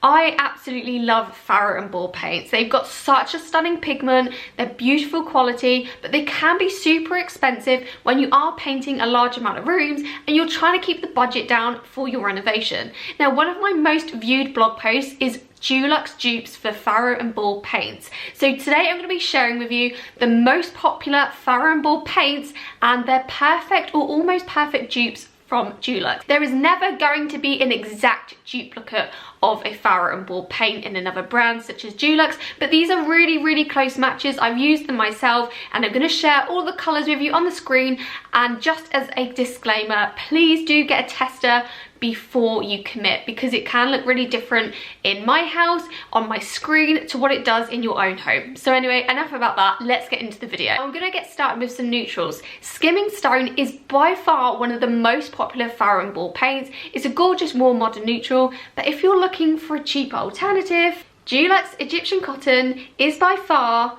I absolutely love Farrow and Ball paints. They've got such a stunning pigment, they're beautiful quality, but they can be super expensive when you are painting a large amount of rooms and you're trying to keep the budget down for your renovation. Now, one of my most viewed blog posts is Dulux dupes for Farrow and Ball paints. So today I'm going to be sharing with you the most popular Farrow and Ball paints and their perfect or almost perfect dupes from Dulux. There is never going to be an exact duplicate of a Farrow and Ball paint in another brand such as Dulux, but these are really close matches. I've used them myself and I'm going to share all the colours with you on the screen. And just as a disclaimer, please do get a tester before you commit, because it can look really different in my house on my screen to what it does in your own home. So anyway, enough about that, let's get into the video. I'm gonna get started with some neutrals. Skimming Stone is by far one of the most popular Farrow and Ball paints. It's a gorgeous warm modern neutral, but if you're looking for a cheaper alternative, Dulux Egyptian Cotton is by far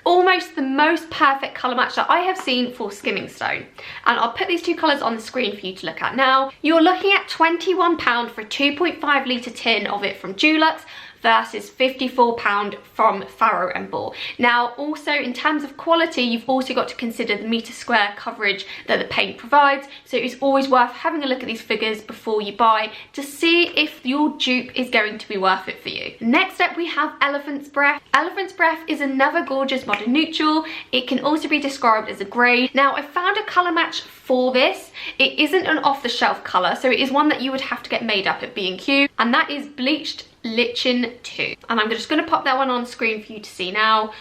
almost the most perfect colour match that I have seen for Skimming Stone. And I'll put these two colours on the screen for you to look at now. You're looking at £21 for a 2.5 litre tin of it from Dulux versus £54 from Farrow and Ball. Now, also in terms of quality, you've also got to consider the metre square coverage that the paint provides. So it's always worth having a look at these figures before you buy to see if your dupe is going to be worth it for you. Next up, we have Elephant's Breath. Elephant's Breath is another gorgeous modern neutral. It can also be described as a grey. Now, I found a colour match for this. It isn't an off-the-shelf colour, so it is one that you would have to get made up at B&Q, and that is Bleached Lichen 2. And I'm just going to pop that one on screen for you to see now.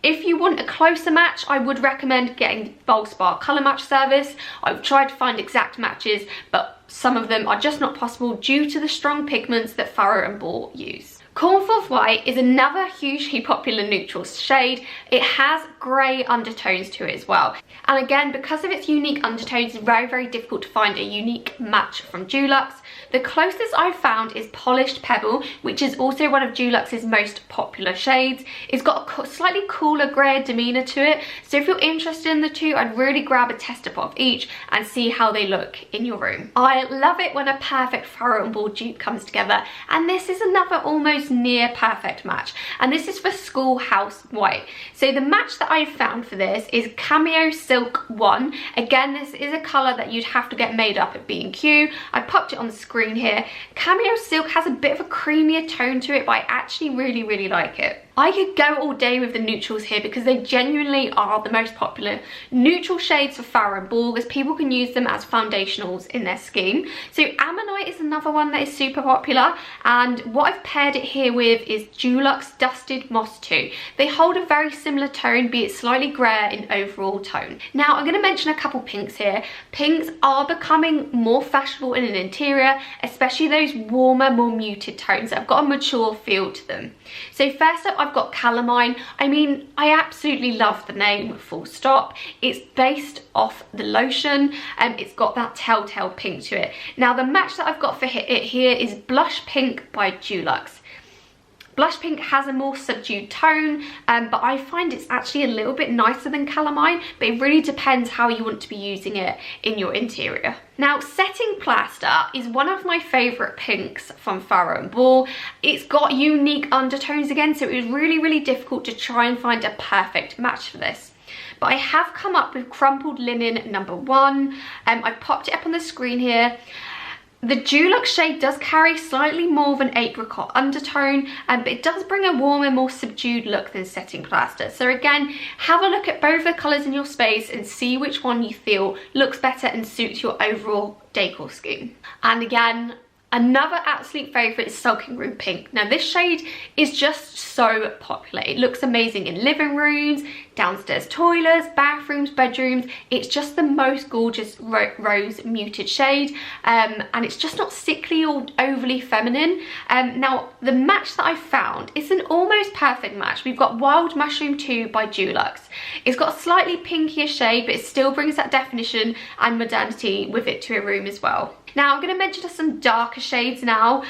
If you want a closer match, I would recommend getting Valspar colour match service. I've tried to find exact matches, but some of them are just not possible due to the strong pigments that Farrow and Ball use. Schoolhouse White is another hugely popular neutral shade. It has grey undertones to it as well. And again, because of its unique undertones, it's very difficult to find a unique match from Dulux. The closest I've found is Polished Pebble, which is also one of Dulux's most popular shades. It's got a slightly cooler, greyer demeanour to it. So if you're interested in the two, I'd really grab a tester pot of each and see how they look in your room. I love it when a perfect Farrow and Ball dupe comes together. And this is another almost near perfect match, and this is for Schoolhouse White. So the match that I've found for this is Cameo Silk 1. Again, this is a colour that you'd have to get made up at B&Q. I popped it on the screen here. Cameo Silk has a bit of a creamier tone to it, but I actually really like it. I could go all day with the neutrals here because they genuinely are the most popular neutral shades for Farrow and Ball, as people can use them as foundationals in their scheme. So Ammonite is another one that is super popular, and what I've paired it here with is Dulux Dusted Moss 2. They hold a very similar tone, be it slightly greyer in overall tone. Now, I'm going to mention a couple pinks here. Pinks are becoming more fashionable in an interior, especially those warmer, more muted tones that have got a mature feel to them. So first up, I've got Calamine. I mean, I absolutely love the name, full stop. It's based off the lotion, and it's got that telltale pink to it. Now, the match that I've got for it here is Blush Pink by Dulux. Blush Pink has a more subdued tone, but I find it's actually a little bit nicer than Calamine, but it really depends how you want to be using it in your interior. Now, Setting Plaster is one of my favourite pinks from Farrow and Ball. It's got unique undertones again, so it was really difficult to try and find a perfect match for this. But I have come up with Crumpled Linen number 1. I've popped it up on the screen here. The Dulux shade does carry slightly more of an apricot undertone, but it does bring a warmer, more subdued look than Setting Plaster. So again, have a look at both the colours in your space and see which one you feel looks better and suits your overall decor scheme. And again, another absolute favourite is Sulking Room Pink. Now, this shade is just so popular. It looks amazing in living rooms, downstairs toilets, bathrooms, bedrooms. It's just the most gorgeous rose muted shade, and it's just not sickly or overly feminine. Now, the match that I found is an almost perfect match. We've got Wild Mushroom 2 by Dulux. It's got a slightly pinkier shade, but it still brings that definition and modernity with it to a room as well. Now I'm going to mention just some darker shades now.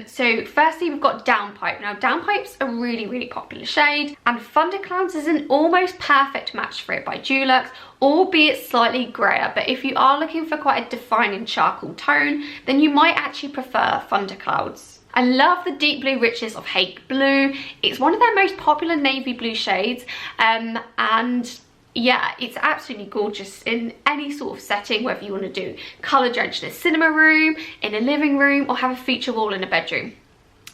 So firstly we've got Downpipe. Now Downpipe's a really popular shade, and Thunderclouds is an almost perfect match for it by Dulux, albeit slightly grayer. But if you are looking for quite a defining charcoal tone, then you might actually prefer Thunderclouds. I love the deep blue richness of Hake Blue. It's one of their most popular navy blue shades, and yeah, it's absolutely gorgeous in any sort of setting, whether you want to do colour drenched in a cinema room, in a living room, or have a feature wall in a bedroom.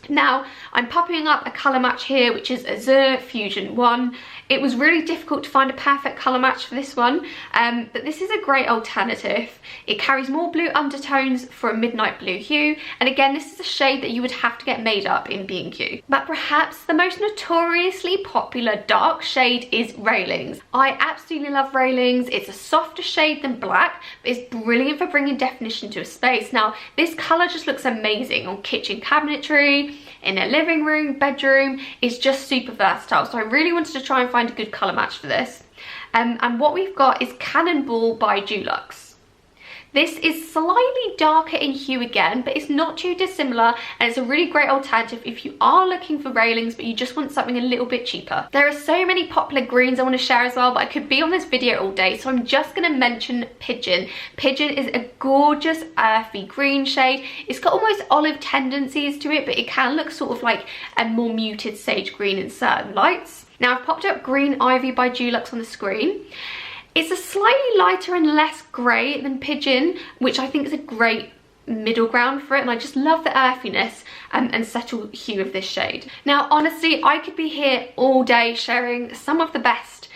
Now, I'm popping up a colour match here, which is Azure Fusion 1. It was really difficult to find a perfect colour match for this one, but this is a great alternative. It carries more blue undertones for a midnight blue hue, and again, this is a shade that you would have to get made up in B&Q. But perhaps the most notoriously popular dark shade is Railings. I absolutely love Railings. It's a softer shade than black, but it's brilliant for bringing definition to a space. Now, this colour just looks amazing on kitchen cabinetry, in a living room, bedroom. It's just super versatile, so I really wanted to try and find a good colour match for this. And what we've got is Cannonball by Dulux. This is slightly darker in hue again, but it's not too dissimilar, and it's a really great alternative if you are looking for Railings but you just want something a little bit cheaper. There are so many popular greens I want to share as well, but I could be on this video all day, so I'm just going to mention Pigeon. Pigeon is a gorgeous earthy green shade. It's got almost olive tendencies to it, but it can look sort of like a more muted sage green in certain lights. Now I've popped up Green Ivy by Dulux on the screen. It's a slightly lighter and less grey than Pigeon, which I think is a great middle ground for it, and I just love the earthiness and subtle hue of this shade. Now honestly, I could be here all day sharing some of the best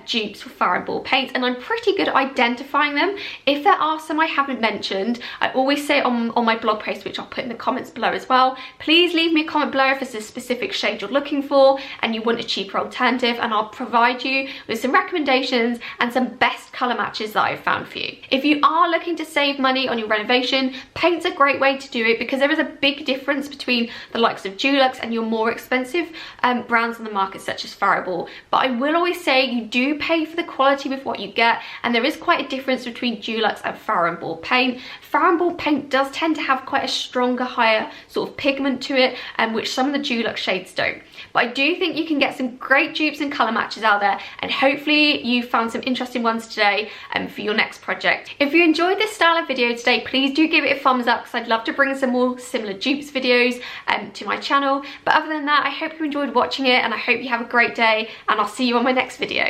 dupes for Farrow and Ball paints, and I'm pretty good at identifying them. If there are some I haven't mentioned, I always say on my blog post, which I'll put in the comments below as well, please leave me a comment below if there's a specific shade you're looking for and you want a cheaper alternative, and I'll provide you with some recommendations and some best colour matches that I've found for you. If you are looking to save money on your renovation, paint's a great way to do it, because there is a big difference between the likes of Dulux and your more expensive brands on the market such as Farrow and Ball. But I will always say you do pay for the quality with what you get, and there is quite a difference between Dulux and Farrow and Ball paint. Farrow and Ball paint does tend to have quite a stronger, higher sort of pigment to it, which some of the Dulux shades don't. But I do think you can get some great dupes and colour matches out there, and hopefully you found some interesting ones today for your next project. If you enjoyed this style of video today, please do give it a thumbs up, because I'd love to bring some more similar dupes videos to my channel. But other than that, I hope you enjoyed watching it, and I hope you have a great day, and I'll see you on my next video.